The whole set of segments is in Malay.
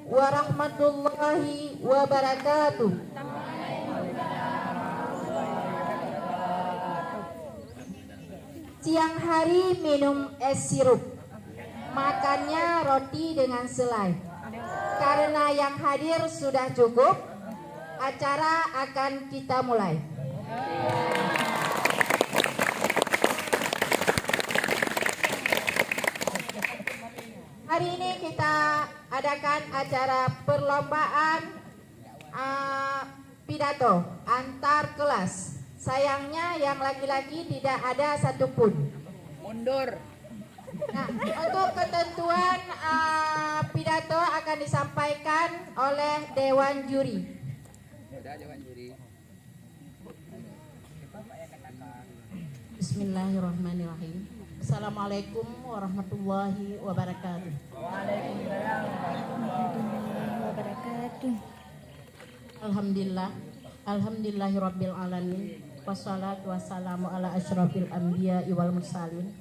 warahmatullahi wabarakatuh. Siang hari minum es sirup, makannya roti dengan selai. Karena yang hadir sudah cukup, acara akan kita mulai. Hari ini kita adakan acara perlombaan pidato antar kelas. Sayangnya yang laki-laki tidak ada satupun. Mundur. Nah, untuk ketentuan pidato akan disampaikan oleh Dewan Juri. Bismillahirrahmanirrahim. Assalamualaikum warahmatullahi wabarakatuh. Waalaikumsalam warahmatullahi wabarakatuh. Alhamdulillah, alhamdulillahirabbil alamin. Wassalatu wassalamu ala asyrafil anbiya'i wal mursalin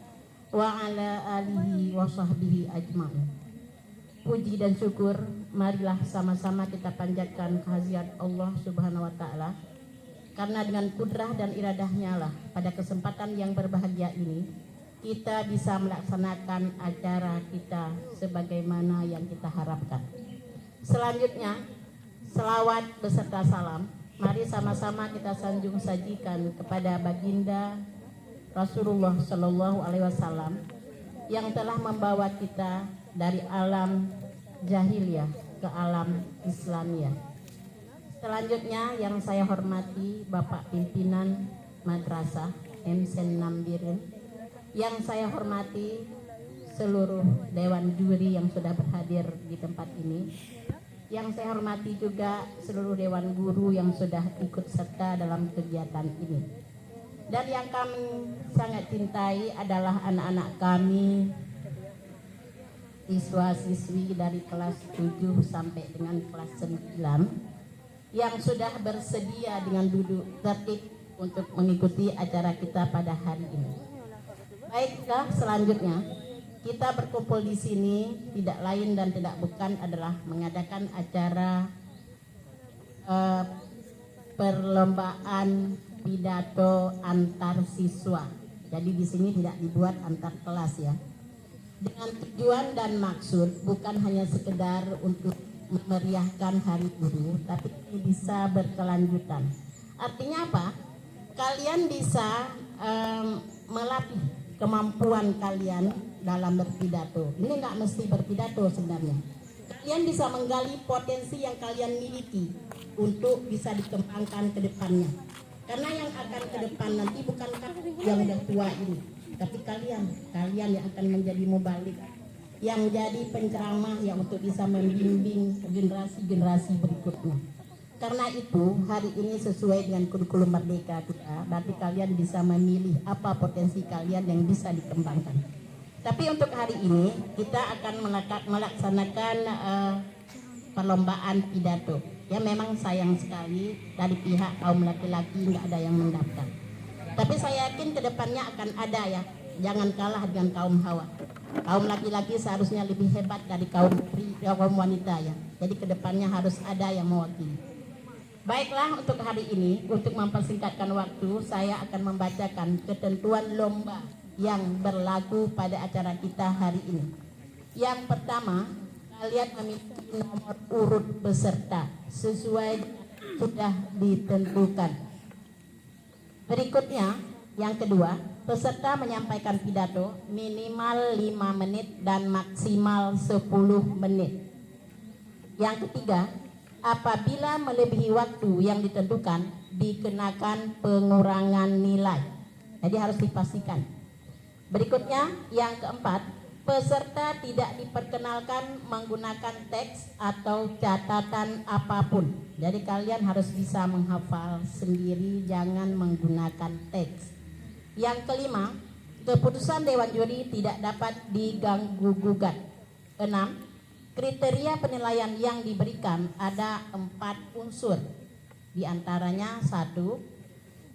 wa ala alihi wa sahbihi ajma'in. Puji dan syukur marilah sama-sama kita panjatkan kehadirat Allah Subhanahu wa taala, karena dengan kudrah dan iradahnya lah pada kesempatan yang berbahagia ini kita bisa melaksanakan acara kita sebagaimana yang kita harapkan. Selanjutnya, selawat beserta salam mari sama-sama kita sanjung sajikan kepada baginda Rasulullah Shallallahu Alaihi Wasallam yang telah membawa kita dari alam jahiliyah ke alam Islamiyah. Selanjutnya yang saya hormati Bapak Pimpinan Madrasah Emsen Nambirin, yang saya hormati seluruh Dewan Juri yang sudah berhadir di tempat ini, yang saya hormati juga seluruh Dewan Guru yang sudah ikut serta dalam kegiatan ini. Dan yang kami sangat cintai adalah anak-anak kami, siswa-siswi dari kelas 7 sampai dengan kelas 9 yang sudah bersedia dengan duduk tertib untuk mengikuti acara kita pada hari ini. Baiklah, selanjutnya kita berkumpul di sini tidak lain dan tidak bukan adalah mengadakan acara perlombaan pidato antar siswa. Jadi di sini tidak dibuat antar kelas ya. Dengan tujuan dan maksud bukan hanya sekedar untuk memeriahkan Hari Guru, tapi ini bisa berkelanjutan. Artinya apa? Kalian bisa melatih kemampuan kalian dalam berpidato. Ini nggak mesti berpidato sebenarnya. Kalian bisa menggali potensi yang kalian miliki untuk bisa dikembangkan ke depannya. Karena yang akan ke depan nanti bukan yang udah tua ini, tapi kalian yang akan menjadi mubalik, yang jadi penceramah yang untuk bisa membimbing generasi-generasi berikutnya. Karena itu hari ini sesuai dengan kurikulum merdeka kita, berarti kalian bisa memilih apa potensi kalian yang bisa dikembangkan. Tapi untuk hari ini kita akan melaksanakan perlombaan pidato. Ya memang sayang sekali dari pihak kaum laki-laki nggak ada yang mendaftar. Tapi saya yakin kedepannya akan ada ya. Jangan kalah dengan kaum hawa. Kaum laki-laki seharusnya lebih hebat dari kaum wanita ya. Jadi kedepannya harus ada yang mewakili. Baiklah, untuk hari ini, untuk mempersingkatkan waktu, saya akan membacakan ketentuan lomba yang berlaku pada acara kita hari ini. Yang pertama, kalian memiliki nomor urut peserta sesuai sudah ditentukan. Berikutnya, yang kedua, peserta menyampaikan pidato minimal 5 menit dan maksimal 10 menit. Yang ketiga, apabila melebihi waktu yang ditentukan, dikenakan pengurangan nilai. Jadi harus dipastikan. Berikutnya, yang keempat, peserta tidak diperkenalkan menggunakan teks atau catatan apapun. Jadi kalian harus bisa menghafal sendiri, jangan menggunakan teks. Yang kelima, keputusan Dewan Juri tidak dapat diganggu-gugat. 6. Kriteria penilaian yang diberikan ada 4 unsur. Di antaranya 1.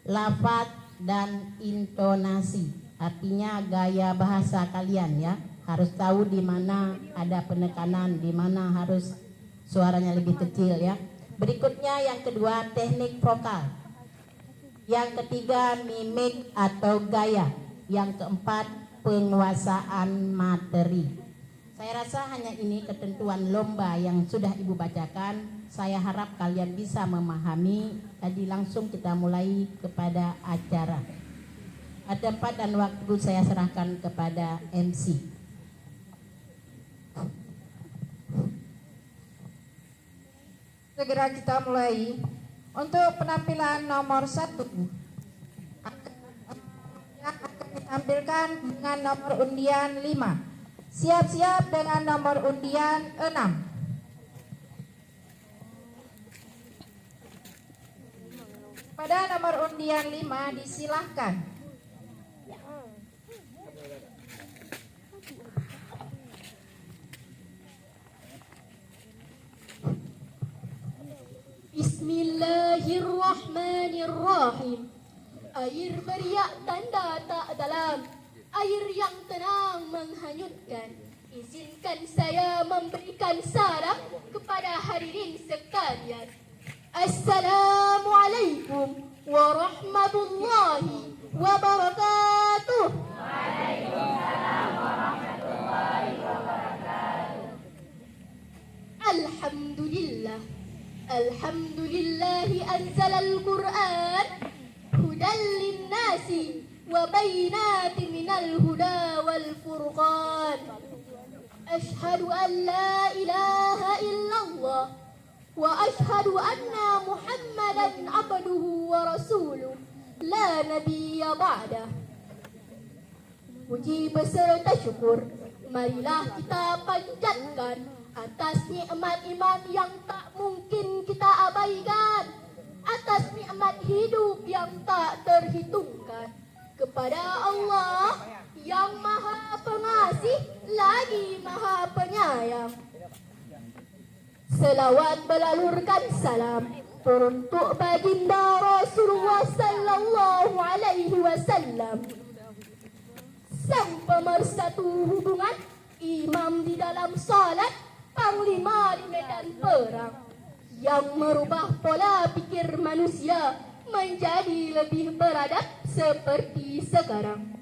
Lafaz dan intonasi. Artinya gaya bahasa kalian ya. Harus tahu di mana ada penekanan, di mana harus suaranya lebih kecil ya. Berikutnya yang kedua teknik vokal. Yang ketiga mimik atau gaya. Yang keempat penguasaan materi. Saya rasa hanya ini ketentuan lomba yang sudah Ibu bacakan. Saya harap kalian bisa memahami. Jadi langsung kita mulai kepada acara. Tempat dan waktu saya serahkan kepada MC. Segera kita mulai. Untuk penampilan nomor 1 yang akan ditampilkan dengan nomor undian 5. Siap-siap dengan nomor undian 6. Pada nomor undian 5 disilahkan. Bismillahirrahmanirrahim. Air beriak tanda tak dalam, air yang tenang menghanyutkan. Izinkan saya memberikan salam kepada hadirin sekalian. Assalamualaikum warahmatullahi wabarakatuh. Waalaikumsalam warahmatullahi wabarakatuh. Alhamdulillah. Alhamdulillahi anzalal Qur'an hudan linnasi wa bayyinatin minal huda wal furqan. Ashhadu an la ilaha illallah wa ashhadu anna Muhammadan abduhu wa rasuluh la nabiyya ba'dah. Puji beserta syukur marilah kita panjatkan atas nikmat iman yang tak mungkin kita abaikan, atas nikmat hidup yang tak terhitungkan, kepada Allah yang maha pengasih lagi maha penyayang. Selawat melalurkan salam untuk baginda Rasulullah sallallahu alaihi wasallam, sang pemersatu hubungan, imam di dalam salat, panglima di medan perang, yang merubah pola pikir manusia menjadi lebih beradab seperti sekarang.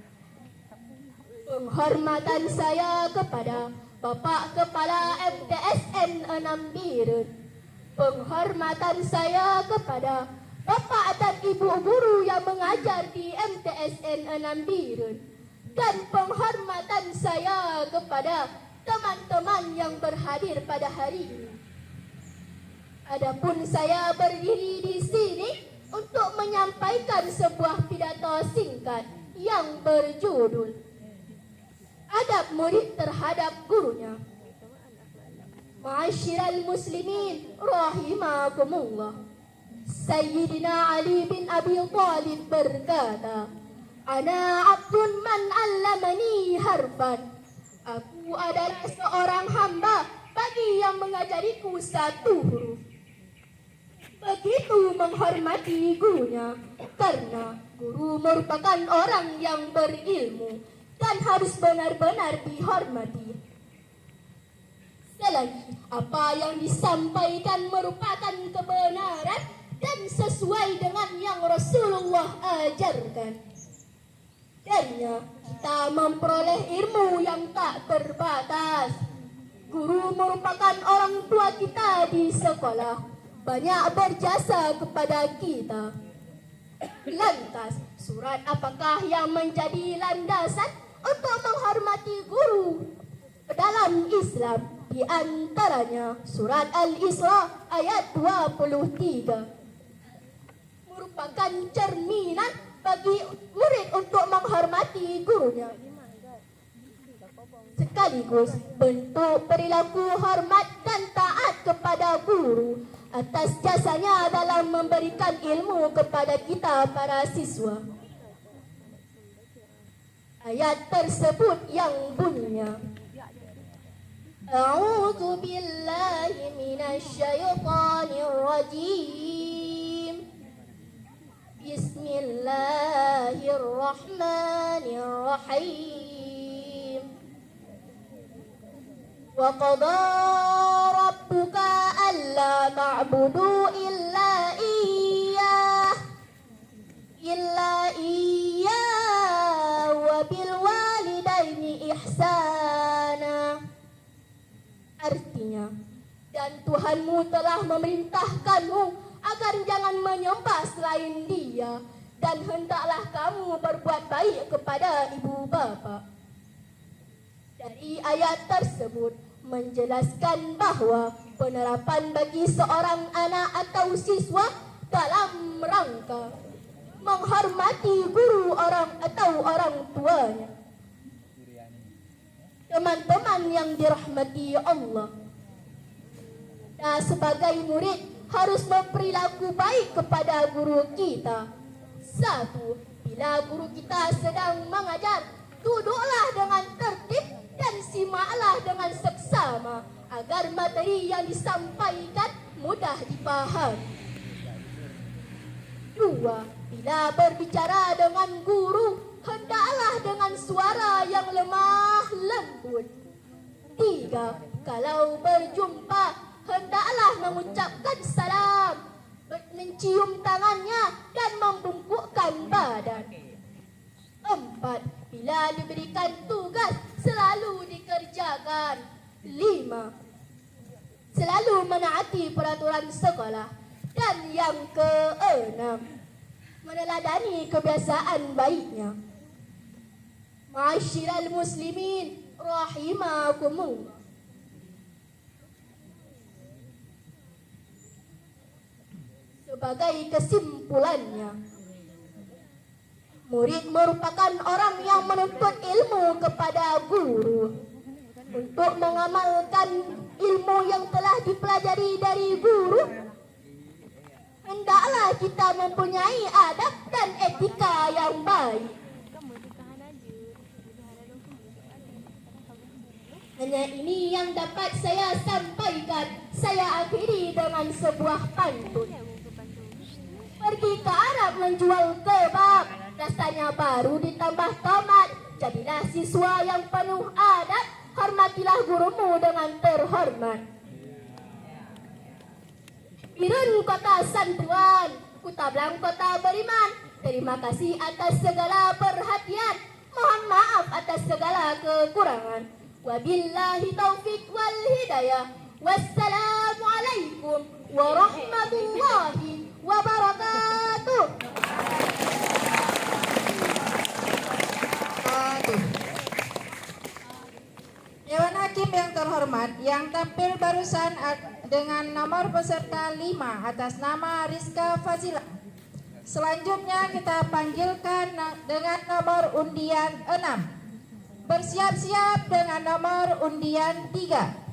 Penghormatan saya kepada Bapak Kepala MTSN 6 Biren, penghormatan saya kepada Bapak dan Ibu guru yang mengajar di MTSN 6 Biren, dan penghormatan saya kepada teman-teman yang berhadir pada hari ini. Adapun saya berdiri di sini untuk menyampaikan sebuah pidato singkat yang berjudul Adab Murid Terhadap Gurunya. Ma'asyiral muslimin rahimakumullah. Sayyidina Ali bin Abi Thalib berkata, Ana abdun man allamani harfan. Aku adalah seorang hamba bagi yang mengajariku satu huruf. Begitu menghormati gurunya, karena guru merupakan orang yang berilmu dan harus benar-benar dihormati. Selagi apa yang disampaikan merupakan kebenaran dan sesuai dengan yang Rasulullah ajarkan. Darinya kita memperoleh ilmu yang tak terbatas. Guru merupakan orang tua kita di sekolah, banyak berjasa kepada kita. Lantas, surat apakah yang menjadi landasan untuk menghormati guru dalam Islam? Di antaranya surat Al-Isra ayat 23 merupakan cerminan bagi murid untuk menghormati gurunya, sekaligus bentuk perilaku hormat dan taat kepada guru atas jasanya dalam memberikan ilmu kepada kita para siswa. Ayat tersebut yang bunyinya, A'udzu billahi minasyaitonir rajim. Bismillahirrahmanirrahim. Wa qadha rabbuka ta'budu illa iyyah wa bil walidaini ihsana. Artinya, dan Tuhanmu telah memerintahkanmu agar jangan menyembah selain Dia, dan hendaklah kamu berbuat baik kepada ibu bapa. Dari ayat tersebut menjelaskan bahawa penerapan bagi seorang anak atau siswa dalam rangka menghormati guru orang tuanya. Teman-teman yang dirahmati Allah, nah, sebagai murid harus berperilaku baik kepada guru kita. 1. Bila guru kita sedang mengajar, duduklah dengan tertib dan simaklah dengan seksama agar materi yang disampaikan mudah dipahami. 2. Bila berbicara dengan guru, hendaklah dengan suara yang lemah lembut. 3. Kalau berjumpa, hendaklah mengucapkan salam, mencium tangannya dan membungkukkan badan. 4. Bila diberikan tugas, selalu dikerjakan. 5. Selalu menaati peraturan sekolah. Dan yang ke-6, meneladani kebiasaan baiknya. Ma'asyiral muslimin rahimakumullah. Sebagai kesimpulannya, murid merupakan orang yang menuntut ilmu kepada guru. Untuk mengamalkan ilmu yang telah dipelajari dari guru, hendaklah kita mempunyai adab dan etika yang baik. Hanya ini yang dapat saya sampaikan. Saya akhiri dengan sebuah pantun. Pergi ke Arab menjual kebab, rasanya baru ditambah tomat. Jadilah siswa yang penuh adab, hormatilah gurumu dengan terhormat. Birun kota Santuan, Kutablang kota beriman. Terima kasih atas segala perhatian, mohon maaf atas segala kekurangan. Wabillahi taufiq wal hidayah. Wassalamualaikum warahmatullahi wabarakatuh. Dewan Hakim yang terhormat, yang tampil barusan dengan nomor peserta 5 atas nama Rizka Fazila. Selanjutnya kita panggilkan dengan nomor undian 6. Bersiap-siap dengan nomor undian 3.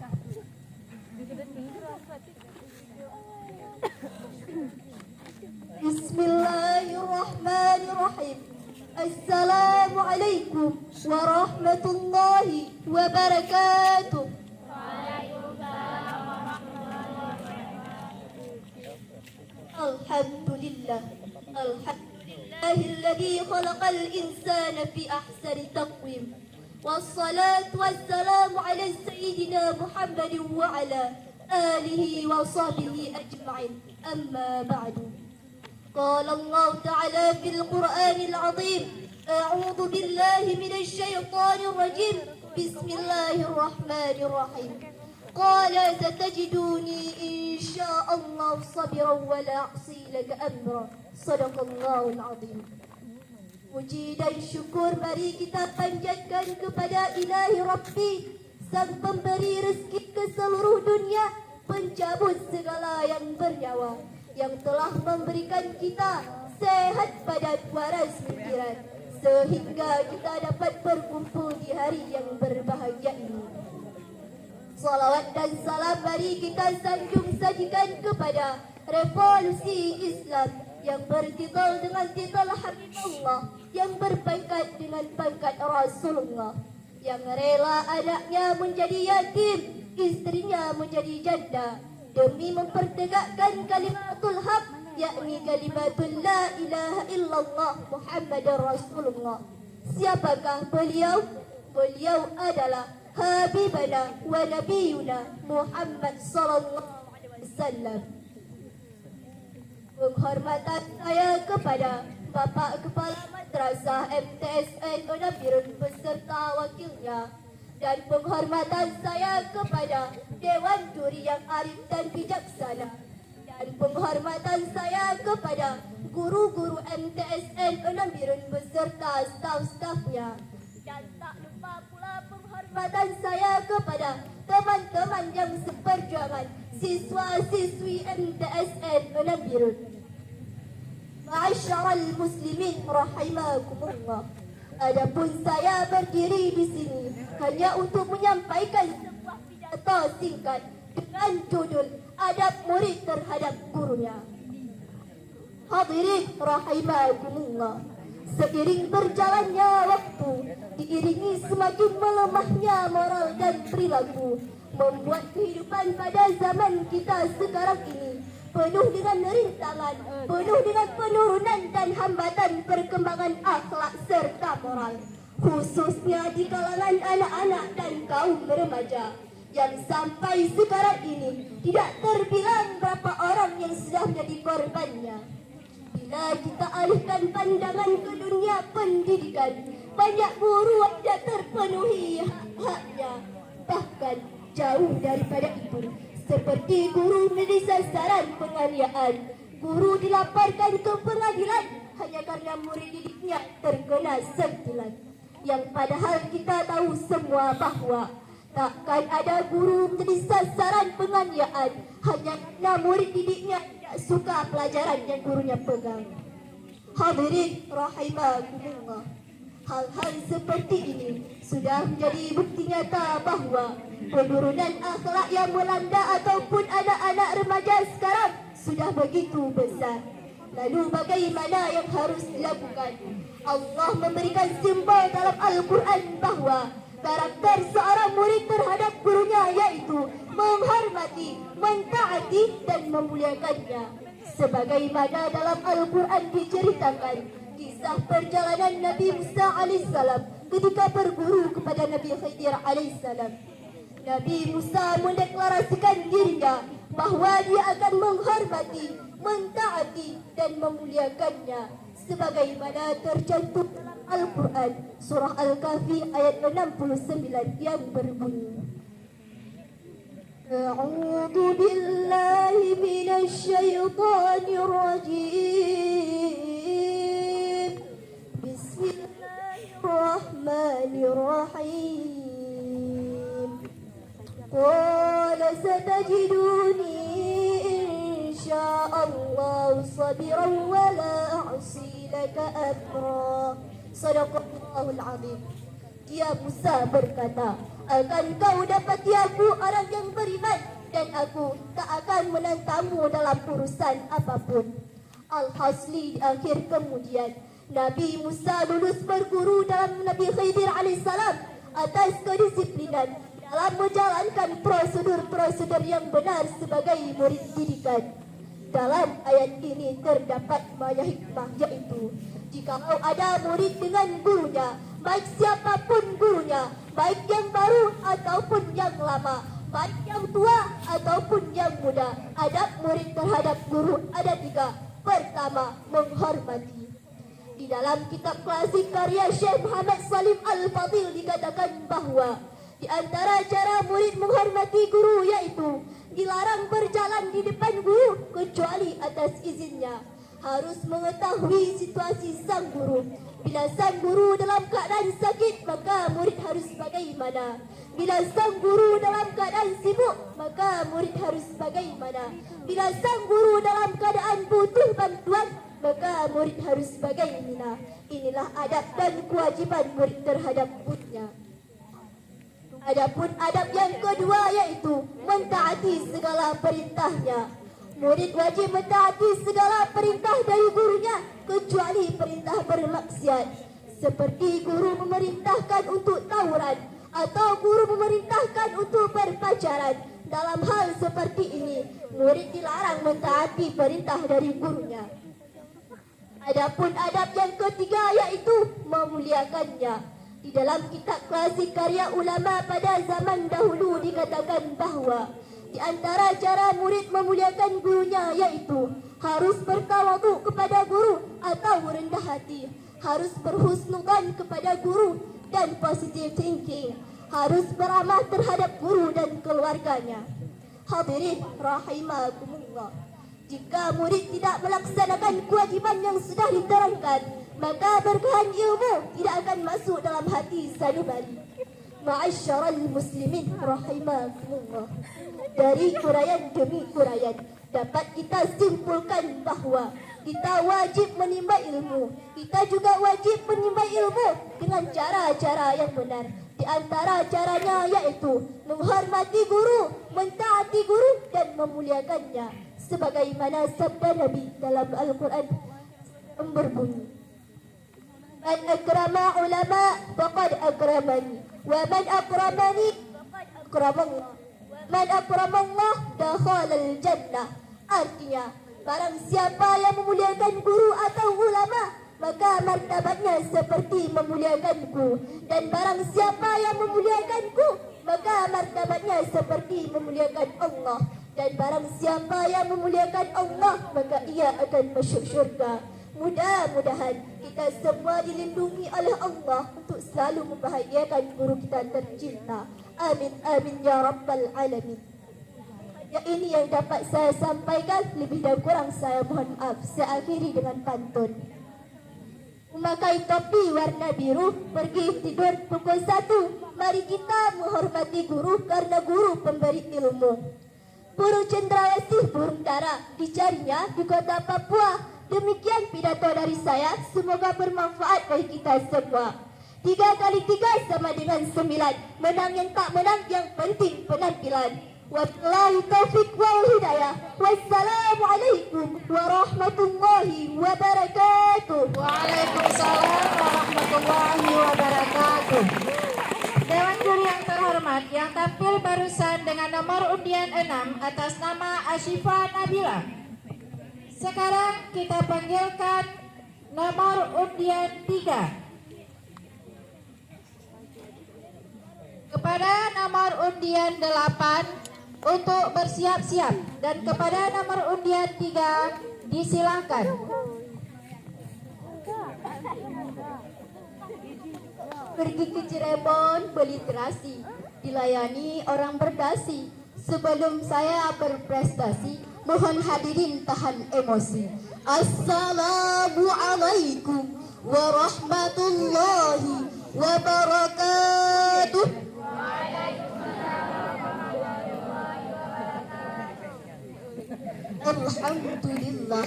Bismillahirrahmanirrahim. Assalamualaikum warahmatullahi wabarakatuh. Alhamdulillah. Alhamdulillahilladzi khalaqal insana fi ahsani taqwim. Wassalatu wassalamu ala sayyidina Muhammadin wa ala alihi wa sahbihi ajma'in. Amma ba'du. قال الله تعالى في القرآن العظيم أعوذ بالله من الشيطان الرجيم بسم الله الرحمن الرحيم قال ستجدوني إن شاء الله صبرا ولا أعصي لك أمرا صدق الله العظيم. Puji dan syukur mari kita panjatkan kepada Ilahi Rabbi, Sang pemberi rezeki ke seluruh dunia, pencabut segala yang bernyawa, yang telah memberikan kita sehat badan waras pikiran sehingga kita dapat berkumpul di hari yang berbahagia ini. Salawat dan salam mari kita sanjung sajikan kepada revolusi Islam yang bertitel dengan titel Habibullah, yang berpangkat dengan pangkat Rasulullah, yang rela anaknya menjadi yatim, istrinya menjadi janda demi mempertegakkan kalimatul haq, yakni kalimatul la ilaha illallah Muhammadar Rasulullah. Siapakah beliau? Beliau adalah Habibana wa Nabiyuna Muhammad sallallahu alaihi wasallam. Penghormatan saya kepada Bapak Kepala Madrasah MTSN Onabirun beserta wakilnya, dan penghormatan saya kepada Dewan Juri yang arif dan bijaksana, dan penghormatan saya kepada guru-guru MTSN Onabirun beserta staf-stafnya, dan tak lupa pula penghormatan saya kepada teman-teman yang seperjuangan siswa-siswi MTSN Onabirun. Ma'asyiral muslimin rahimakumullah. Adapun saya berdiri di sini hanya untuk menyampaikan sebuah pidato singkat dengan judul Adab Murid Terhadap Gurunya. Hadirin rahimakumullah. Seiring berjalannya waktu, diiringi semakin melemahnya moral dan perilaku, membuat kehidupan pada zaman kita sekarang ini penuh dengan rintangan, penuh dengan penurunan dan hambatan perkembangan akhlak serta moral, khususnya di kalangan anak-anak dan kaum remaja, yang sampai sekarang ini tidak terbilang berapa orang yang sudah menjadi korbannya. Bila kita alihkan pandangan ke dunia pendidikan, banyak guru tidak terpenuhi hak-haknya, bahkan jauh daripada itu. Seperti guru menjadi sasaran penganiayaan, guru dilaporkan ke pengadilan hanya karena murid didiknya terkena sentilan. Yang padahal kita tahu semua bahawa takkan ada guru menjadi sasaran penganiayaan hanya karena murid didiknya tidak suka pelajaran yang gurunya pegang. Hadirin rahimakumullah. Hal-hal seperti ini sudah menjadi bukti nyata bahawa penurunan akhlak yang melanda ataupun anak-anak remaja sekarang sudah begitu besar. Lalu bagaimana yang harus dilakukan? Allah memberikan simbol dalam Al-Quran bahawa karakter seorang murid terhadap gurunya yaitu menghormati, mentaati dan memuliakannya. Sebagaimana dalam Al-Quran diceritakan kisah perjalanan Nabi Musa alaihissalam ketika berguru kepada Nabi Khidir alaihissalam. Nabi Musa mendeklarasikan dirinya bahawa dia akan menghormati, mentaati dan memuliakannya sebagaimana tercantum dalam Al-Quran surah Al-Kahfi ayat 69 yang berbunyi, A'udzu billahi minasy syaithanir rajim. Bismillahirrahmanirrahim. Qala satajiduni insyaallah sabiran wa la a'si laka amra. Shadaqallahul azim. Dia Musa berkata, akan kau dapati aku orang yang beriman dan aku tak akan menentangmu dalam urusan apapun. Al-Hasli di akhir kemudian Nabi Musa lulus berguru dalam Nabi Khidir alaihissalam atas kedisiplinan dalam menjalankan prosedur-prosedur yang benar sebagai murid didikan. Dalam ayat ini terdapat banyak hikmah, yaitu jikalau ada murid dengan gurunya, baik siapapun gurunya, baik yang baru ataupun yang lama, baik yang tua ataupun yang muda, adab murid terhadap guru ada 3. Pertama, menghormati. Di dalam kitab klasik karya Syekh Muhammad Salim Al-Fadil dikatakan bahawa di antara cara murid menghormati guru yaitu dilarang berjalan di depan guru kecuali atas izinnya. Harus mengetahui situasi sang guru. Bila sang guru dalam keadaan sakit, maka murid harus bagaimana? Bila sang guru dalam keadaan sibuk, maka murid harus bagaimana? Bila sang guru dalam keadaan butuh bantuan, maka murid harus bagaimana? Inilah adab dan kewajiban murid terhadap gurunya. Adapun adab yang kedua yaitu mentaati segala perintahnya. Murid wajib mentaati segala perintah dari gurunya kecuali perintah bermaksiat. Seperti guru memerintahkan untuk tawuran atau guru memerintahkan untuk berpacaran. Dalam hal seperti ini, murid dilarang mentaati perintah dari gurunya. Adapun adab yang ketiga yaitu memuliakannya. Di dalam kitab klasik karya ulama pada zaman dahulu dikatakan bahawa di antara cara murid memuliakan gurunya yaitu harus bertawadhu kepada guru atau rendah hati, harus berhusnudzan kepada guru dan positive thinking, harus beramah terhadap guru dan keluarganya. Hadirin rahimakumullah, jika murid tidak melaksanakan kewajiban yang sudah diterangkan, maka berkahan ilmu tidak akan masuk dalam hati sanubari. Ma'asyiral muslimin rahimakumullah, dari uraian demi uraian dapat kita simpulkan bahawa kita wajib menimba ilmu. Kita juga wajib menimba ilmu dengan cara-cara yang benar. Di antara caranya yaitu menghormati guru, mentaati guru dan memuliakannya. Sebagaimana sabda Nabi dalam Al-Quran yang berbunyi, Man akrama ulama faqad akramani, wa man akramani faqad akramallah, man akramallah dakhalal jannah. Artinya, barang siapa yang memuliakan guru atau ulama, maka martabatnya seperti memuliakanku, dan barang siapa yang memuliakanku, maka martabatnya seperti memuliakan Allah, dan barang siapa yang memuliakan Allah, maka ia akan masuk syurga. Mudah-mudahan kita semua dilindungi oleh Allah untuk selalu membahagiakan guru kita tercinta. Amin amin ya rabbal alamin. Ya, ini yang dapat saya sampaikan, lebih dan kurang saya mohon maaf. Saya akhiri dengan pantun. Memakai topi warna biru, pergi tidur pukul 1. Mari kita menghormati guru karena guru pemberi ilmu. Burung cendrawasih burung dara, dicarinya di kota Papua. Demikian pidato dari saya, semoga bermanfaat bagi kita semua. 3 kali 3 sama dengan 9. Menang yang tak menang, yang penting penampilan. Wabillahi taufiq wal hidayah. Wassalamualaikum warahmatullahi wabarakatuh. Waalaikumsalam warahmatullahi wabarakatuh. Dewan juri yang terhormat, yang tampil barusan dengan nomor undian 6 atas nama Asyifa Nabila. Sekarang kita panggilkan nomor undian 3. Kepada nomor undian 8 untuk bersiap-siap, dan kepada nomor undian 3 disilakan. Pergi ke Cirebon beli terasi, dilayani orang berdasi. Sebelum saya berprestasi, mohon hadirin tahan emosi. Assalamualaikum warahmatullahi wabarakatuh. Alhamdulillah,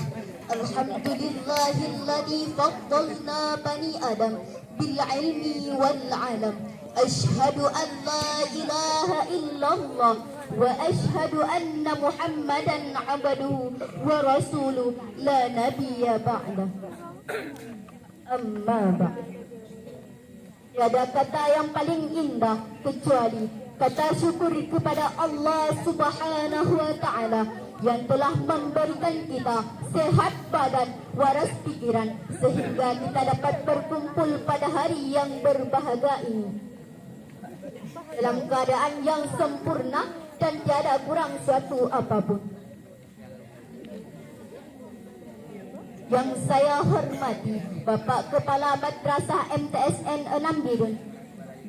alhamdulillahilladzi faddalna bani Adam bil ilmi wal alam. Ashhadu an la ilaha illallah wa ashhadu anna Muhammadan abduhu wa rasuluh la nabiyya ba'dah. Amma ba'd. Tiada kata yang paling indah kecuali kata syukur kepada Allah Subhanahu wa taala yang telah memberikan kita sehat badan, waras pikiran, sehingga kita dapat berkumpul pada hari yang berbahagia ini dalam keadaan yang sempurna dan tiada kurang suatu apapun. Yang saya hormati Bapak Kepala Madrasah MTSN 6 Birun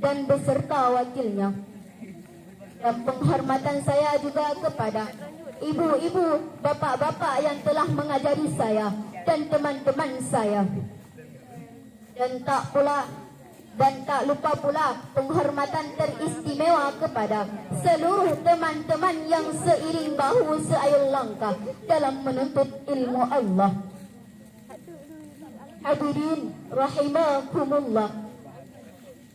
dan beserta wakilnya, dan penghormatan saya juga kepada ibu-ibu, bapak-bapak yang telah mengajari saya dan teman-teman saya. Dan tak lupa pula penghormatan teristimewa kepada seluruh teman-teman yang seiring bahu seayun langkah dalam menuntut ilmu Allah. Hadirin rahimakumullah,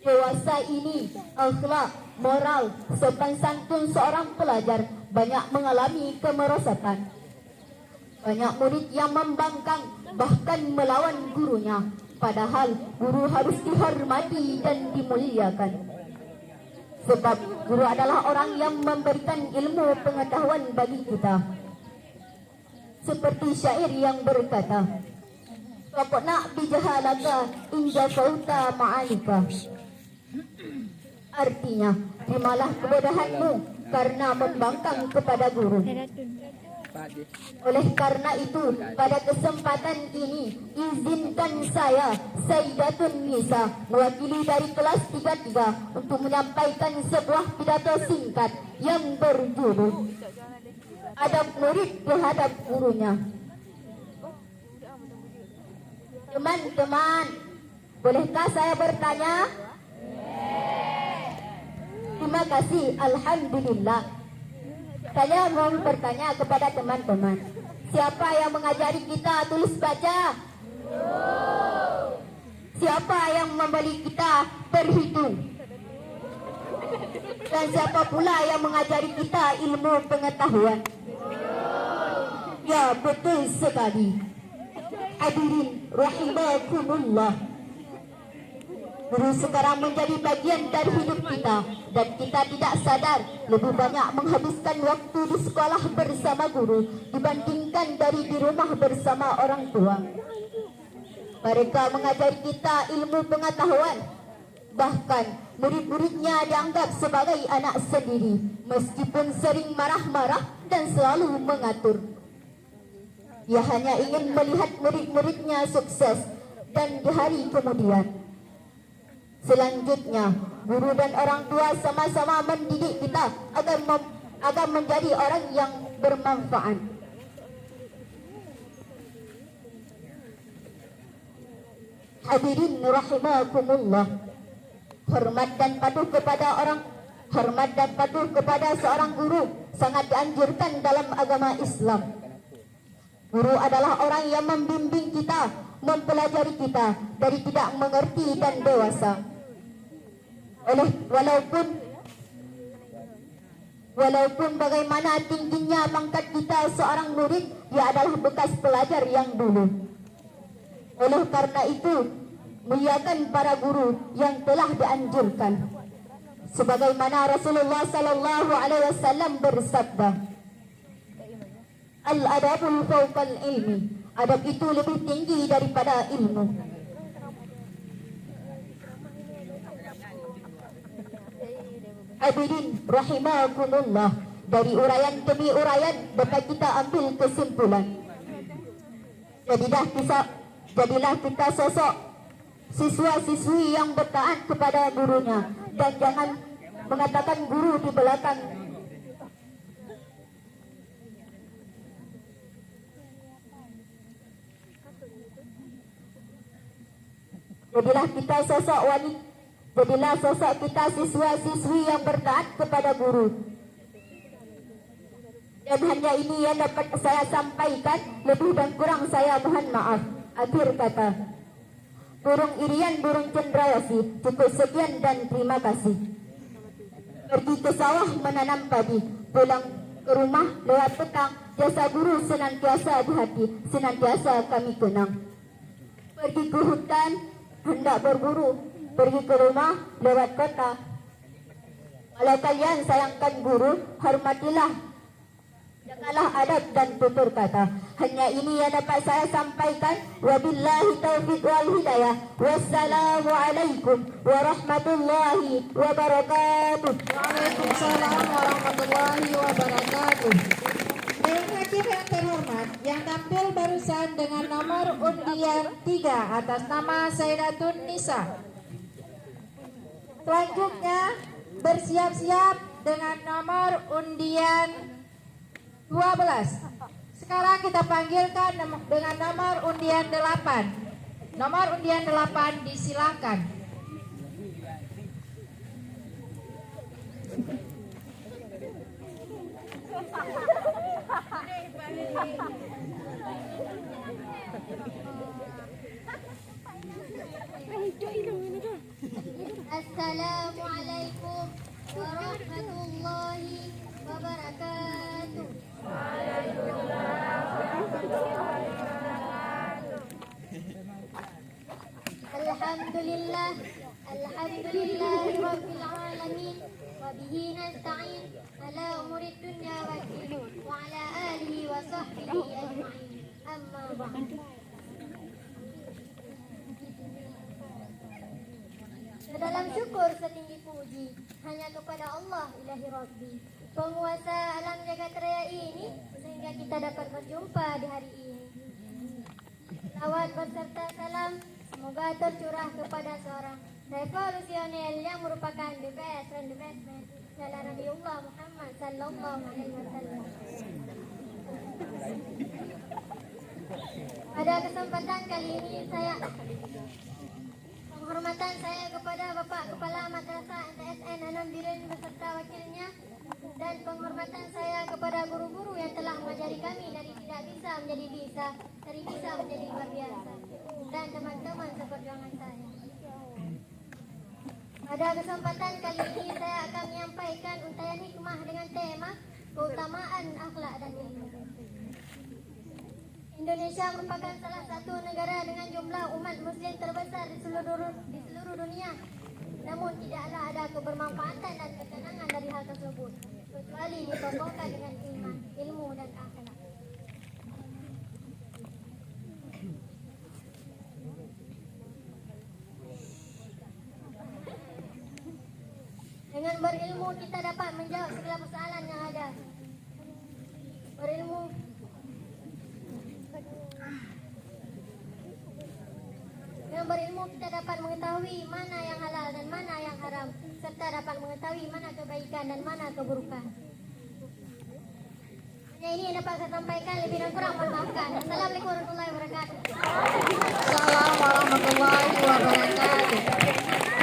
dewasa ini akhlak, moral, sopan santun seorang pelajar banyak mengalami kemerosotan. Banyak murid yang membangkang bahkan melawan gurunya, padahal guru harus dihormati dan dimuliakan. Sebab guru adalah orang yang memberikan ilmu pengetahuan bagi kita. Seperti syair yang berkata, Waqna bijahalaka inja fauta ma'alika. Artinya, terimalah kebodohanmu karena membangkang kepada guru. Oleh karena itu, pada kesempatan ini, izinkan saya, Sayyidatun Nisa, mewakili dari kelas 33 untuk menyampaikan sebuah pidato singkat yang berjudul Adab Murid Terhadap Gurunya. Teman-teman, bolehkah saya bertanya? Terima kasih, Alhamdulillah. Saya mau bertanya kepada teman-teman, siapa yang mengajari kita tulis baca? Siapa yang memberi kita berhitung? Dan siapa pula yang mengajari kita ilmu pengetahuan? Ya, betul sekali. Hadirin rahimakumullah. Guru sekarang menjadi bagian dari hidup kita dan kita tidak sadar lebih banyak menghabiskan waktu di sekolah bersama guru dibandingkan dari di rumah bersama orang tua. Mereka mengajari kita ilmu pengetahuan. Bahkan murid-muridnya dianggap sebagai anak sendiri meskipun sering marah-marah dan selalu mengatur. Ia hanya ingin melihat murid-muridnya sukses dan di hari kemudian. Selanjutnya, guru dan orang tua sama-sama mendidik kita agar menjadi orang yang bermanfaat. Hadirin rahimakumullah. Hormat dan patuh kepada seorang guru sangat dianjurkan dalam agama Islam. Guru adalah orang yang membimbing kita, mempelajari kita dari tidak mengerti dan dewasa. Walaupun bagaimana tingginya pangkat kita seorang murid, dia adalah bekas pelajar yang dulu. Oleh karena itu, muliakan para guru yang telah dianjurkan. Sebagaimana Rasulullah sallallahu alaihi wasallam bersabda, Al-adabul fawqal ilmi. Adab itu lebih tinggi daripada ilmu. Hadirin rahimakumullah. Dari uraian demi uraian dapat kita ambil kesimpulan. Jadilah kita sosok siswa-siswi yang bertaat kepada gurunya dan jangan mengatakan guru di belakang. Jadilah sosok kita siswa-siswi yang bertaat kepada guru. Dan hanya ini yang dapat saya sampaikan, lebih dan kurang saya mohon maaf. Akhir kata, burung irian, burung cendrawasih. Cukup sekian dan terima kasih. Pergi ke sawah menanam padi, pulang ke rumah lewat petang. Jasa guru senantiasa di hati, senantiasa kami kenang. Pergi ke hutan hendak berburu, pergi ke rumah lewat kota. Kalau kalian sayangkan guru, hormatilah, jagalah adab dan tutur kata. Hanya ini yang dapat saya sampaikan. Wabillahi taufiq wal hidayah. Wassalamualaikum warahmatullahi wabarakatuh. Waalaikumsalam warahmatullahi wabarakatuh. Dewan Hakim yang terhormat, yang tampil barusan dengan nomor undian 3 atas nama Sayyidatun Nisa. Selanjutnya bersiap-siap dengan nomor undian 12. Sekarang kita panggilkan dengan nomor undian 8. Nomor undian 8 disilakan. Assalamualaikum warahmatullahi wabarakatuh. Alhamdulillah, alhamdulillahirabbil alamin, wa bihi nasta'in ala umurid dunya waddin, wa ala alihi wa sahbihi ajma'in. Amma ba'd. Dalam syukur setinggi puji hanya kepada Allah ilahi Rabbi, penguasa alam jagat raya ini, sehingga hingga kita dapat berjumpa di hari ini. Salawat beserta salam semoga tercurah kepada seorang revolusioner yang merupakan the best friend adalah Nabiullah Muhammad sallallahu alaihi wasallam. Pada kesempatan kali ini penghormatan saya kepada Bapak Kepala Madrasah MTSN 6 Biren beserta wakilnya, dan penghormatan saya kepada guru-guru yang telah mengajari kami dari tidak bisa menjadi bisa, dari bisa menjadi luar biasa, dan teman-teman seperjuangan saya. Pada kesempatan kali ini saya akan menyampaikan untayan hikmah dengan tema keutamaan akhlak dan ilmu. Indonesia merupakan salah satu negara dengan jumlah umat muslim terbesar di seluruh dunia. Namun tidaklah ada kebermanfaatan dan ketenangan dari hal tersebut, kecuali dikokohkan dengan iman, ilmu dan akhlak. Dengan berilmu kita dapat menjawab segala persoalan yang ada. Dengan berilmu kita dapat mengetahui mana yang halal dan mana yang haram, serta dapat mengetahui mana kebaikan dan mana keburukan. Hanya ini yang dapat saya sampaikan, lebih dan kurang mohon maafkan. Assalamualaikum warahmatullahi wabarakatuh. Assalamualaikum warahmatullahi wabarakatuh.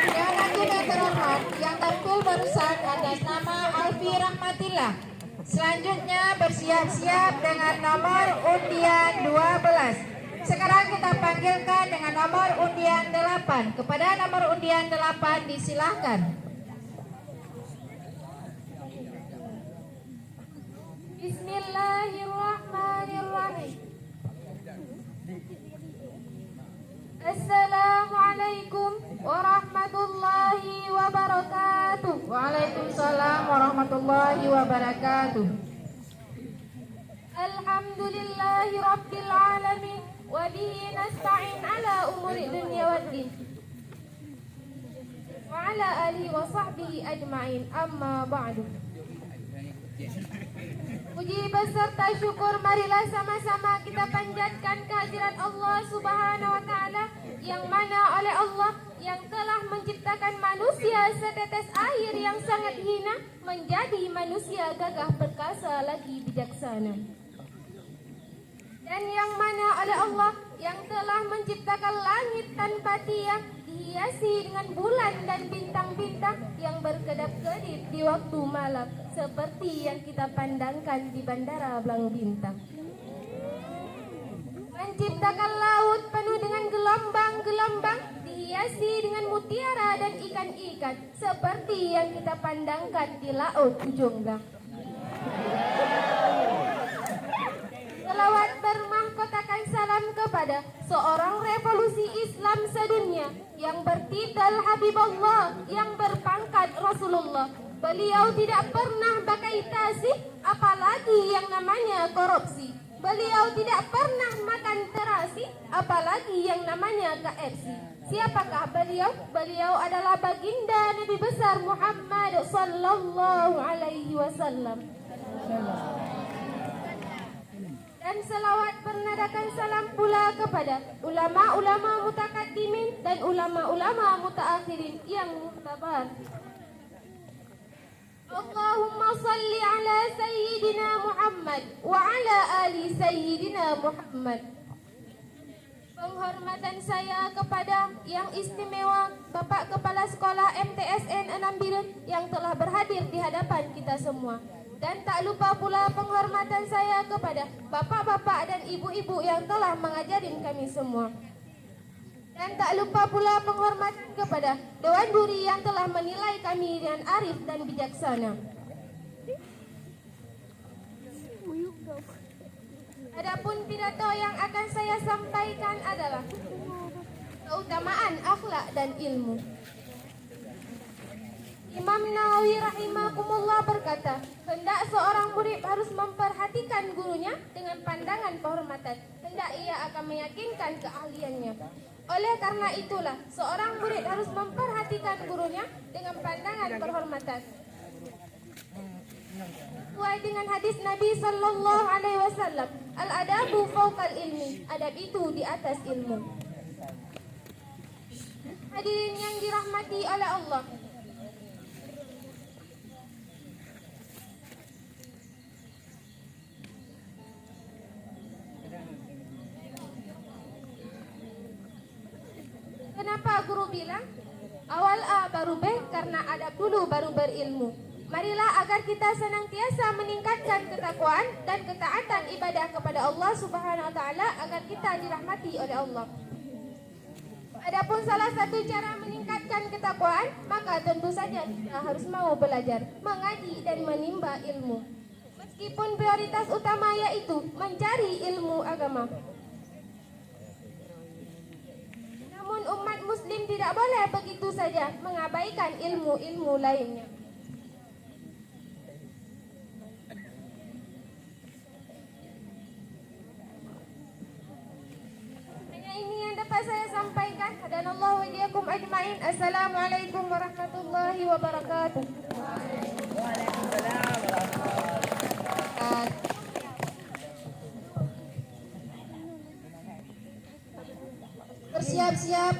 Dewan Hakim yang terhormat, yang tampil barusan atas nama Alfi Rahmatillah. Selanjutnya bersiap-siap dengan nomor undian 12. Sekarang kita panggilkan dengan nomor undian 8. Kepada nomor undian 8 disilahkan. Bismillahirrahmanirrahim. Assalamualaikum warahmatullahi wabarakatuh. Waalaikumsalam warahmatullahi wabarakatuh. Alhamdulillahi rabbil alamin wa bihi nasta'in ala umuri dunya waddin. Wa ala alihi wa sahbihi ajma'in, amma ba'du. Puji beserta syukur marilah sama-sama kita panjatkan kehadirat Allah Subhanahu wa taala, yang mana oleh Allah yang telah menciptakan manusia setetes air yang sangat hina menjadi manusia gagah perkasa lagi bijaksana. Dan yang mana oleh Allah yang telah menciptakan langit tanpa tiang dihiasi dengan bulan dan bintang-bintang yang berkedap-kedip di waktu malam, seperti yang kita pandangkan di Bandara Blang Bintang. Menciptakan laut penuh dengan gelombang-gelombang dihiasi dengan mutiara dan ikan-ikan, seperti yang kita pandangkan di Laut Ujung Gang. Selawat bermahkotakan salam kepada seorang revolusi Islam sedunia yang bertitel Habibullah, yang berpangkat Rasulullah. Beliau tidak pernah pakai tasih, apalagi yang namanya korupsi. Beliau tidak pernah makan terasi, apalagi yang namanya KFC. Siapakah beliau? Beliau adalah baginda Nabi besar Muhammad sallallahu alaihi wasallam. Dan selawat bernadakan salam pula kepada ulama-ulama mutakaddimin dan ulama-ulama mutaakhirin yang muhtabar. Allahumma salli ala Sayyidina Muhammad wa ala ali Sayyidina Muhammad. Penghormatan saya kepada yang istimewa Bapak Kepala Sekolah MTSN 6 Biren yang telah berhadir di hadapan kita semua. Dan tak lupa pula penghormatan saya kepada bapak-bapak dan ibu-ibu yang telah mengajarin kami semua. Dan tak lupa pula penghormatan kepada Dewan Juri yang telah menilai kami dengan arif dan bijaksana. Adapun pidato yang akan saya sampaikan adalah keutamaan akhlak dan ilmu. Imam Nawawi rahimakumullah berkata, hendak seorang murid harus memperhatikan gurunya dengan pandangan penghormatan, hendak ia akan meyakinkan keahliannya. Oleh karena itulah, seorang murid harus memperhatikan gurunya dengan pandangan penghormatan. Sesuai dengan hadis Nabi Sallallahu Alaihi Wasallam, al-adabu fawqal ilmi, adab itu di atas ilmu. Hadirin yang dirahmati oleh Allah, kenapa guru bilang awal A baru B? Karena adab dulu baru berilmu. Marilah agar kita senantiasa meningkatkan ketakwaan dan ketaatan ibadah kepada Allah Subhanahu wa taala agar kita dirahmati oleh Allah. Adapun salah satu cara meningkatkan ketakwaan, maka tentu saja kita harus mau belajar, mengaji dan menimba ilmu. Meskipun prioritas utama yaitu mencari ilmu agama. Namun umat muslim tidak boleh begitu saja mengabaikan ilmu-ilmu lainnya. Ini yang dapat saya sampaikan. Hadanallahu wa iyyakum ajmain. Assalamualaikum warahmatullahi wabarakatuh. Bersiap-siap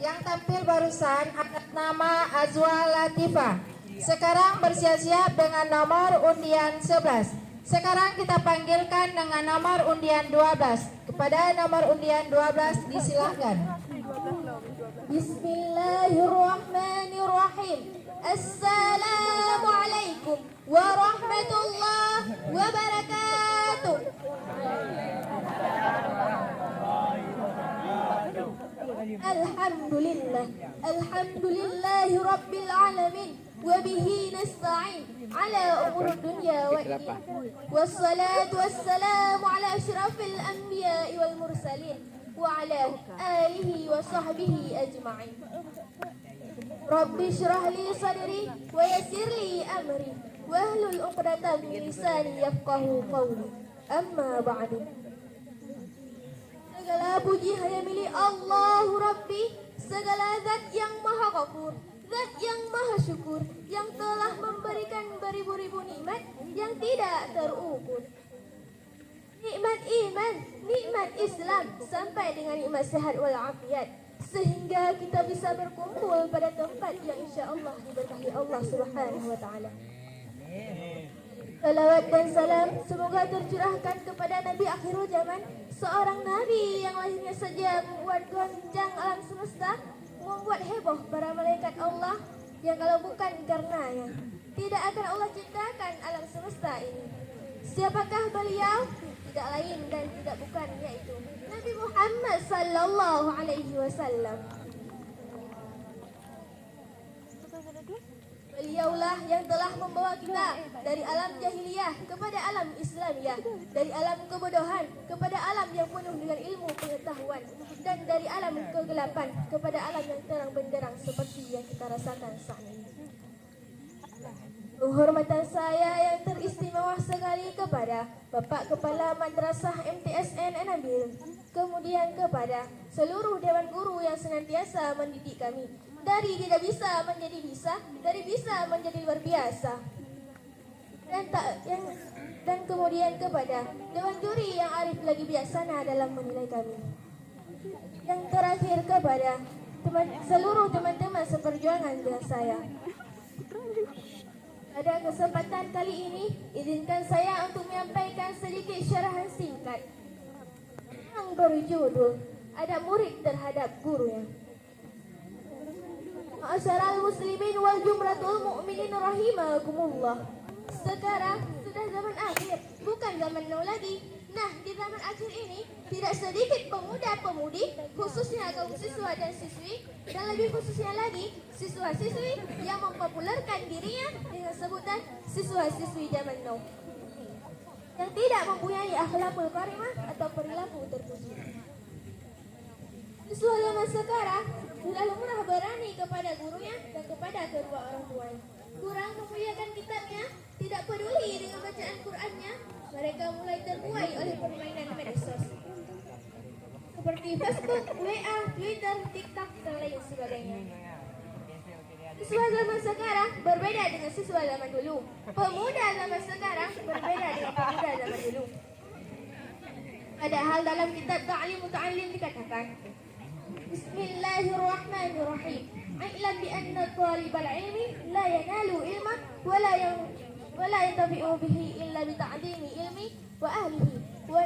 yang tampil barusan atas nama Azwa Latifah. Sekarang bersiap-siap dengan nomor undian 11. Sekarang kita panggilkan dengan nomor undian 12. Kepada nomor undian 12 disilahkan. Bismillahirrahmanirrahim. Assalamualaikum warahmatullahi wabarakatuh. Alhamdulillah, alhamdulillahi rabbil alamin. وبه نستعين على أمور الدنيا والدين والصلاة والسلام على أشرف الأنبياء والمرسلين وعلى آله وصحبه أجمعين. رب اشرح لي صدري ويسر لي أمري واحلل عقدة من لساني يفقهوا قولي. أما بعد. Segala puji hanya milik Allah Rabbi, segala zat yang maha ghafur, zat yang maha syukur, yang telah memberikan beribu-ribu nikmat yang tidak terukur. Nikmat iman, nikmat Islam, sampai dengan nikmat sehat walafiat, sehingga kita bisa berkumpul pada tempat yang insya Allah diberkahi Allah Subhanahu wa taala. Salawat dan salam semoga tercurahkan kepada Nabi akhirul zaman, seorang Nabi yang lahirnya saja membuat goncang alam semesta, membuat heboh para malaikat Allah, yang kalau bukan karenanya tidak akan Allah ciptakan alam semesta ini. Siapakah beliau? Tidak lain dan tidak bukan yaitu Nabi Muhammad sallallahu alaihi wasallam. Beliaulah yang telah membawa kita dari alam jahiliyah kepada alam Islamiyah, dari alam kebodohan kepada alam yang penuh dengan ilmu pengetahuan, dan dari alam kegelapan kepada alam yang terang benderang seperti yang kita rasakan saat ini. Penghormatan saya yang teristimewa sekali kepada Bapak Kepala Madrasah MTSN An-Nabil, kemudian kepada seluruh Dewan Guru yang senantiasa mendidik kami dari tidak bisa menjadi bisa, dari bisa menjadi luar biasa, dan kemudian kepada Dewan Juri yang arif lagi bijaksana dalam menilai kami. Yang terakhir kepada seluruh teman-teman seperjuangan dengan saya. Pada kesempatan kali ini, izinkan saya untuk menyampaikan sedikit syarahan singkat yang berjudul Adab Murid Terhadap Gurunya. Ma'asyaral muslimin wal jumlatul mu'minin rahimakumullah. Sekarang sudah zaman akhir, bukan zaman now lagi. Nah, di zaman akhir ini tidak sedikit pemuda-pemudi, khususnya kaum siswa dan siswi, dan lebih khususnya lagi siswa-siswi yang mempopulerkan dirinya dengan sebutan siswa-siswi zaman now, yang tidak mempunyai akhlakul karimah atau perilaku terpuji. Siswa zaman sekarang sudah lumrah berani kepada gurunya dan kepada kedua orang tuanya. Kurang memuliakan kitabnya, tidak peduli dengan bacaan Qur'annya, mereka mulai terbuai oleh permainan medsos seperti Facebook, WA, Twitter, TikTok, dan lain sebagainya. Siswa zaman sekarang berbeda dengan siswa zaman dulu. Pemuda zaman sekarang berbeda dengan pemuda zaman dulu. Padahal dalam kitab Ta'lim Muta'allim dikatakan, Bismillahirrahmanirrahim. I'lam bi anna talibal ilmi la yanalu ilma wa la yantafi'u bihi illa bi ta'limi ilmi wa ahlihi wa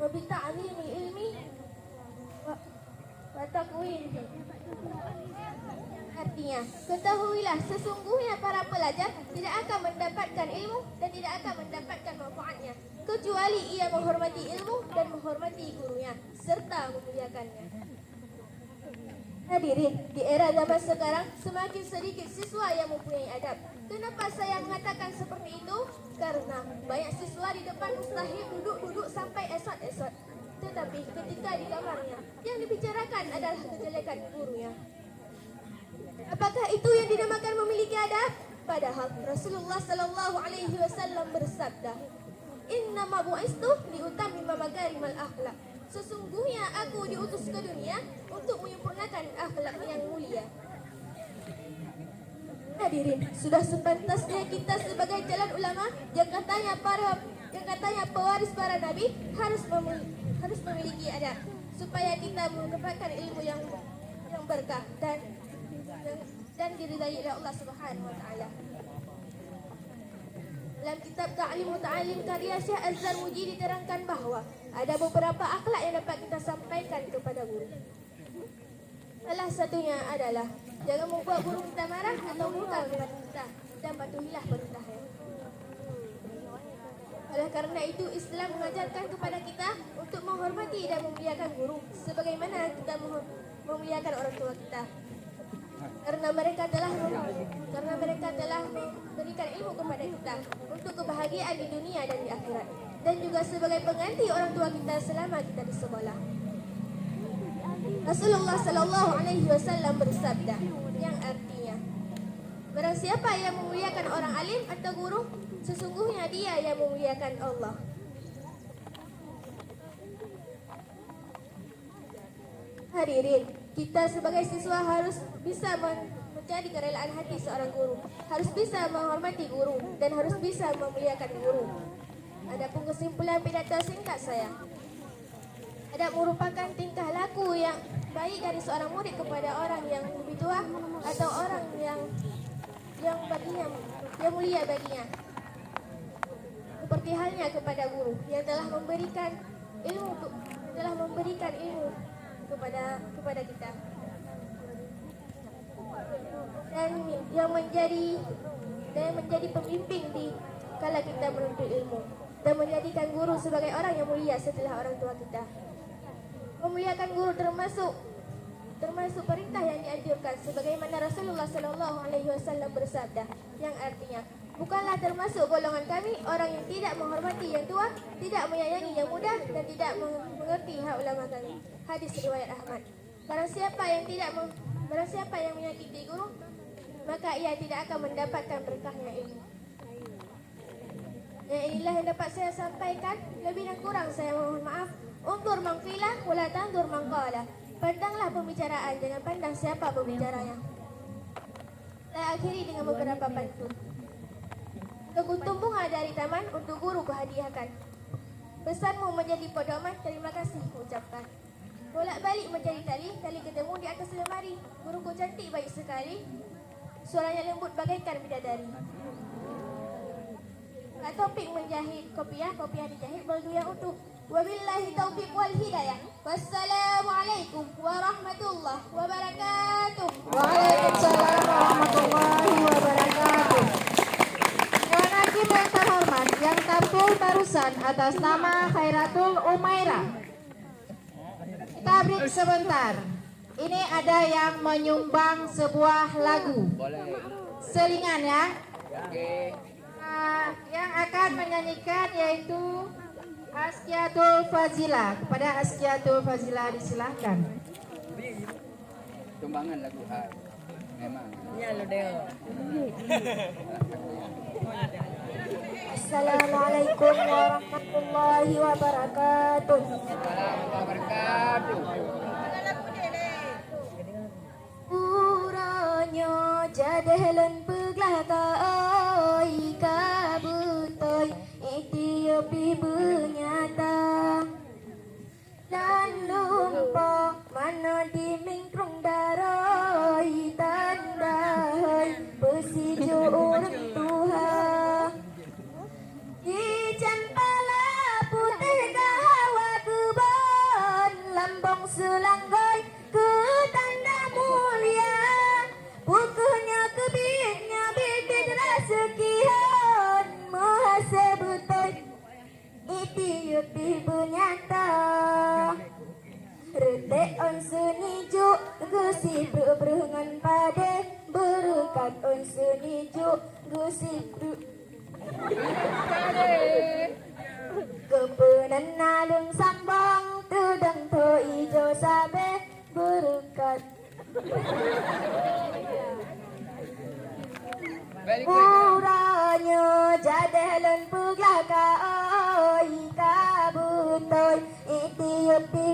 bi ta'limi ilmi wa taqwinihi. Artinya, ketahuilah sesungguhnya para pelajar tidak akan mendapatkan ilmu dan tidak akan mendapatkan manfaatnya kecuali ia menghormati ilmu dan menghormati gurunya serta memuliakannya. Hadirin, di era zaman sekarang semakin sedikit siswa yang mempunyai adab. Kenapa saya mengatakan seperti itu? Karena banyak siswa di depan mustahil duduk-duduk sampai esot-esot. Tetapi ketika di kamarnya, yang dibicarakan adalah kejelekan gurunya. Apakah itu yang dinamakan memiliki adab? Padahal Rasulullah Sallallahu Alaihi Wasallam bersabda, Innama bu'istu liutammima makarimal akhlak. Sesungguhnya aku diutus ke dunia untuk menyempurnakan akhlak yang mulia. Hadirin, sudah sepantasnya kita sebagai calon ulama yang katanya pewaris para nabi harus memiliki adab supaya kita mendapatkan ilmu yang berkah dan diridai oleh Allah Subhanahu wa taala. Dalam kitab Ta'lim Muta'allim karya Syekh Az-Zarmuji diterangkan bahwa ada beberapa akhlak yang dapat kita sampaikan kepada guru. Salah satunya adalah jangan membuat guru kita marah atau murka kepada kita dan patuhilah perintahnya. Oleh karena itu Islam mengajarkan kepada kita untuk menghormati dan memuliakan guru sebagaimana kita memuliakan orang tua kita. Karena mereka telah memberikan ilmu kepada kita untuk kebahagiaan di dunia dan di akhirat, dan juga sebagai pengganti orang tua kita selama kita di sekolah. Rasulullah Sallallahu Alaihi Wasallam bersabda yang artinya, barang siapa yang memuliakan orang alim atau guru, sesungguhnya dia yang memuliakan Allah. Hadirin, kita sebagai siswa harus bisa menjadi kerelaan hati seorang guru, harus bisa menghormati guru, dan harus bisa memuliakan guru. Adapun kesimpulan pidato singkat saya, adab merupakan tingkah laku yang baik dari seorang murid kepada orang yang lebih tua atau orang yang mulia baginya. Seperti halnya kepada guru yang telah memberikan ilmu kepada kita, dan yang menjadi pemimpin di kala kita menuntut ilmu, dan menjadikan guru sebagai orang yang mulia setelah orang tua kita. Memuliakan guru termasuk perintah yang dianjurkan sebagaimana Rasulullah Sallallahu Alaihi Wasallam bersabda yang artinya, bukanlah termasuk golongan kami orang yang tidak menghormati yang tua, tidak menyayangi yang muda, dan tidak mengerti hak ulama kami. Hadis riwayat Ahmad. Barang siapa yang menyakiti guru, maka ia tidak akan mendapatkan berkahnya ilmu. Yang inilah yang dapat saya sampaikan. Lebih dan kurang saya mohon maaf. Undur mangfilah wala tandur mangqala. Pandanglah pembicaraan, jangan pandang siapa pembicaranya. Saya akhiri dengan beberapa pantun. Keguntung bunga dari taman untuk guru kuhadiahkan. Pesanmu menjadi pedoman, terima kasih ucapkan. Bolak-balik menjadi tali ketemu di atas lemari. Guruku cantik baik sekali, suaranya lembut bagaikan bidadari. Kak Topik menjahit kopiah dijahit baju yang utuh. Wabillahi taufiq wal hidayah. Wassalamualaikum warahmatullahi wabarakatuh. Waalaikumsalam warahmatullahi wabarakatuh. Dewan Hakim yang terhormat yang tampil barusan atas nama Khairatul Umairah. Kita break sebentar. Ini ada yang menyumbang sebuah lagu. Selingan ya. Yang akan menyanyikan yaitu Askiatul Fazila. Kepada Askiatul Fazila disilahkan. Sumbangan lagu memang. Iya lo Deo. Assalamualaikum warahmatullahi wabarakatuh. Wabarakatuh. Pura Muranya jadehlan peglah ka oi kabutoy Etiopi bernyata dan lumpur mana di mingkrung daroi tandai persiju orang Tuhan di cempala putih gahawa kebon lambung selanggai ke tanda mulia bukunya kebitnya bibit rasekian mahase butoy Etiopi bernyata retek on senijo gusip berengan pade berkat on senijo gusip kepenan nalung sambang tudang to ijo sabe berkat muranya jadehlan peglah ka oi kabutoy Etiopi